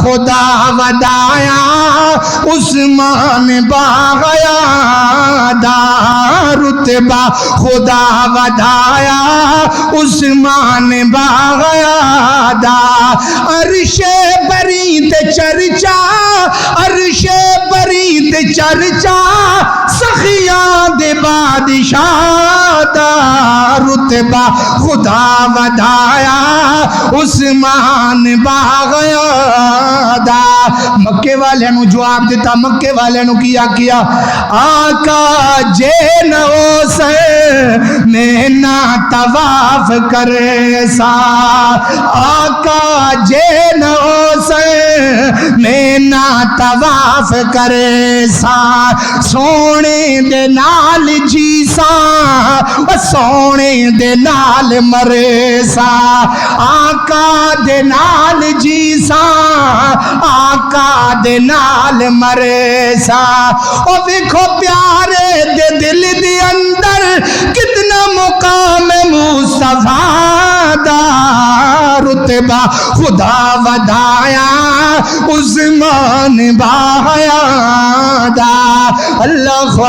خدا ودایا عثمان باغیا دا رتبہ خدا ودایا عثمان باغیا دا عرش برید چرچا عرش برید چرچا سخیاں دے بادشاہ دا رتبہ خدا ودایا عثمان باغیا دا مکے والے نو جواب دیتا مکے والے نو کیا آقا جے نو سے میں نہ طواف کرے سا آقا جے نو سے میں نہ طواف کرے سا سونے دے نال جی سا سونے دے نال مرے سا آقا دے نال جی سا آقا دے نال مرے سا او دیکھو پیارے دے دل دے اندر کتنا مقام مصطفیٰ دا رتبہ خدا ودایا عثمان باغیا دا اللہ